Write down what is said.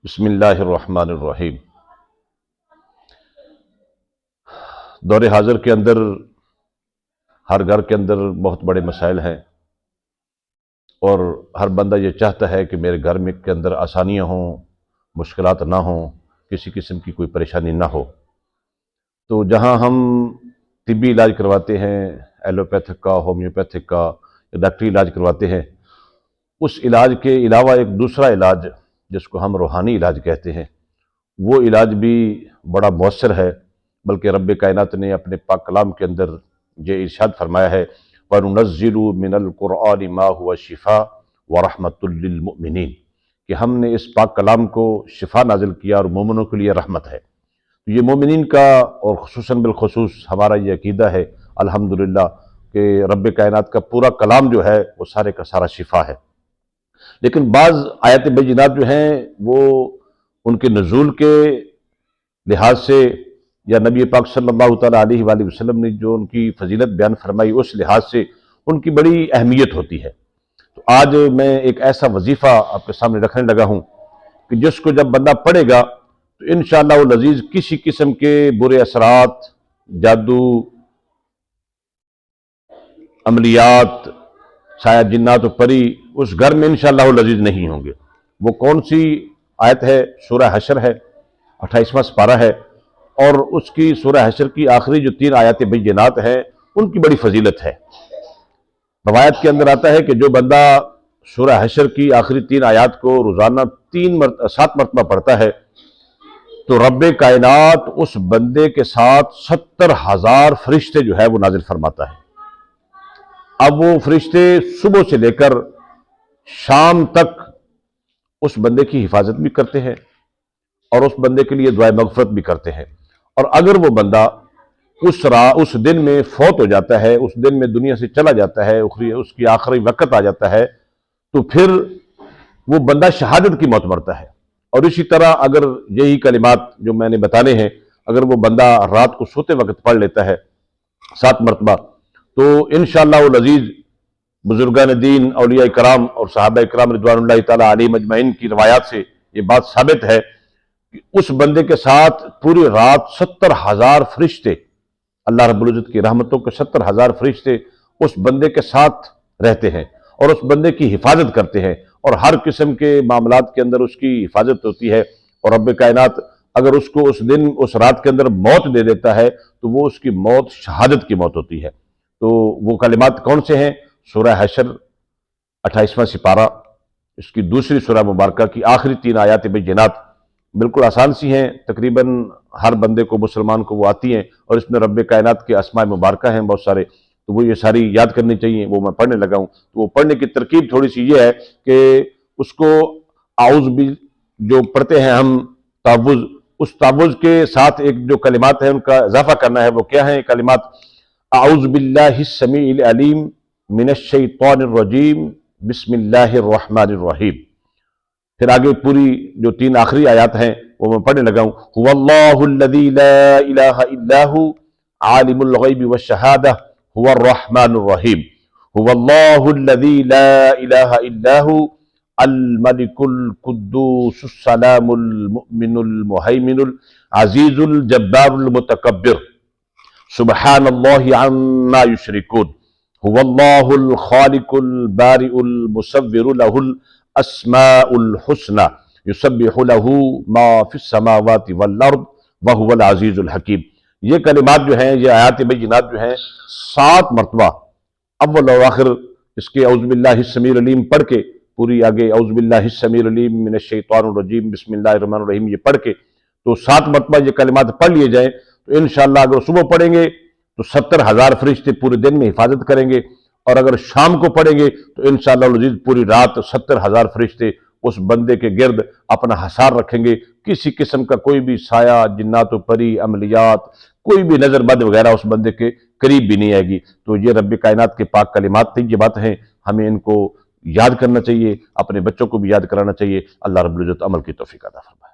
بسم اللہ الرحمن الرحیم۔ دور حاضر کے اندر ہر گھر کے اندر بہت بڑے مسائل ہیں، اور ہر بندہ یہ چاہتا ہے کہ میرے گھر میں کے اندر آسانیاں ہوں، مشکلات نہ ہوں، کسی قسم کی کوئی پریشانی نہ ہو۔ تو جہاں ہم طبی علاج کرواتے ہیں، ایلوپیتھک کا، ہومیوپیتھک کا یا ڈاکٹری علاج کرواتے ہیں، اس علاج کے علاوہ ایک دوسرا علاج جس کو ہم روحانی علاج کہتے ہیں، وہ علاج بھی بڑا مؤثر ہے۔ بلکہ رب کائنات نے اپنے پاک کلام کے اندر یہ ارشاد فرمایا ہے وَنُنَزِّلُ مِنَ الْقُرْآنِ مَا هُوَ شِفَاءٌ وَرَحْمَةٌ لِّلْمُؤْمِنِينَ کہ ہم نے اس پاک کلام کو شفا نازل کیا اور مومنوں کے لیے رحمت ہے۔ یہ مومنین کا اور خصوصاً بالخصوص ہمارا یہ عقیدہ ہے الحمدللہ کہ رب کائنات کا پورا کلام جو ہے وہ سارے کا سارا شفا ہے۔ لیکن بعض آیات بینات جو ہیں وہ ان کے نزول کے لحاظ سے یا نبی پاک صلی اللہ تعالیٰ علیہ وآلہ وسلم نے جو ان کی فضیلت بیان فرمائی اس لحاظ سے ان کی بڑی اہمیت ہوتی ہے۔ تو آج میں ایک ایسا وظیفہ آپ کے سامنے رکھنے لگا ہوں کہ جس کو جب بندہ پڑھے گا تو انشاءاللہ العزیز کسی قسم کے برے اثرات، جادو، عملیات، سایہ جنات و پری اس گھر میں انشاءاللہ العزیز نہیں ہوں گے۔ وہ کون سی آیت ہے؟ سورہ حشر ہے، 28واں سپارہ ہے، اور اس کی سورہ حشر کی آخری جو 3 آیات بینات ہیں ان کی بڑی فضیلت ہے۔ روایت کے اندر آتا ہے کہ جو بندہ سورہ حشر کی آخری 3 آیات کو روزانہ 7 مرتبہ پڑھتا ہے تو رب کائنات اس بندے کے ساتھ 70,000 فرشتے جو ہے وہ نازل فرماتا ہے۔ اب وہ فرشتے صبح سے لے کر شام تک اس بندے کی حفاظت بھی کرتے ہیں اور اس بندے کے لیے دعائے مغفرت بھی کرتے ہیں۔ اور اگر وہ بندہ اس دن میں فوت ہو جاتا ہے، اس دن میں دنیا سے چلا جاتا ہے، اس کی آخری وقت آ جاتا ہے، تو پھر وہ بندہ شہادت کی موت مرتا ہے۔ اور اسی طرح اگر یہی کلمات جو میں نے بتانے ہیں اگر وہ بندہ رات کو سوتے وقت پڑھ لیتا ہے 7 مرتبہ تو انشاءاللہ العزیز بزرگان دین، اولیاء کرام اور صحابہ کرام رضوان اللہ تعالیٰ علیہم اجمعین کی روایات سے یہ بات ثابت ہے کہ اس بندے کے ساتھ پوری رات 70,000 فرشتے، اللہ رب العزت کی رحمتوں کے 70,000 فرشتے اس بندے کے ساتھ رہتے ہیں اور اس بندے کی حفاظت کرتے ہیں، اور ہر قسم کے معاملات کے اندر اس کی حفاظت ہوتی ہے۔ اور رب کائنات اگر اس کو اس رات کے اندر موت دے دیتا ہے تو وہ اس کی موت شہادت کی موت ہوتی ہے۔ تو وہ کلمات کون سے ہیں؟ سورہ حشر 28واں سپارہ، اس کی دوسری سورہ مبارکہ کی آخری 3 آیات بینات بالکل آسان سی ہیں، تقریباً ہر بندے کو، مسلمان کو وہ آتی ہیں، اور اس میں رب کائنات کے اسماء مبارکہ ہیں بہت سارے، تو وہ یہ ساری یاد کرنی چاہیے۔ وہ میں پڑھنے لگا ہوں، تو وہ پڑھنے کی ترکیب تھوڑی سی یہ ہے کہ اس کو اعوذ جو پڑھتے ہیں ہم تعوذ، اس تعوذ کے ساتھ ایک جو کلمات ہیں ان کا اضافہ کرنا ہے۔ وہ کیا ہیں کلمات؟ اعوذ باللہ السمیع العلیم من الشیطان الرجیم بسم اللہ الرحمن الرحیم۔ پھر آگے پوری جو 3 آخری آیات ہیں وہ میں پڑھنے لگا ہوں۔ هو اللہ الذی لا الہ الا هو عالم الغیب والشہادہ هو الرحمن الرحیم۔ هو اللہ الذی لا الہ الا هو الملک القدوس السلام المؤمن المہیمن العزیز الجبار المتکبر سبحان اللہ عما یشرکون۔ هو اللہ الخالق البارئ المصور له الاسماء الحسنى یسبح له ما فی السماوات والارض وهو العزیز الحکیم۔ یہ کلمات جو ہیں، یہ آیات بینات جو ہیں 7 مرتبہ اول اور آخر اس کے اعوذ باللہ السمیع العلیم پڑھ کے، پوری آگے اعوذ باللہ السمیع العلیم من الشیطان الرجیم بسم اللہ الرحمن الرحیم یہ پڑھ کے تو 7 مرتبہ یہ کلمات پڑھ لیے جائیں تو انشاءاللہ اگر صبح پڑھیں گے تو 70,000 فرشتے پورے دن میں حفاظت کریں گے، اور اگر شام کو پڑھیں گے تو انشاءاللہ العزیز پوری رات 70,000 فرشتے اس بندے کے گرد اپنا حصار رکھیں گے۔ کسی قسم کا کوئی بھی سایہ، جنات و پری، عملیات، کوئی بھی نظر بد وغیرہ اس بندے کے قریب بھی نہیں آئے گی۔ تو یہ رب کائنات کے پاک کلمات تھیں، یہ بات ہیں، ہمیں ان کو یاد کرنا چاہیے، اپنے بچوں کو بھی یاد کرانا چاہیے۔ اللہ رب العزت عمل کی توفیق عطا فرمائے۔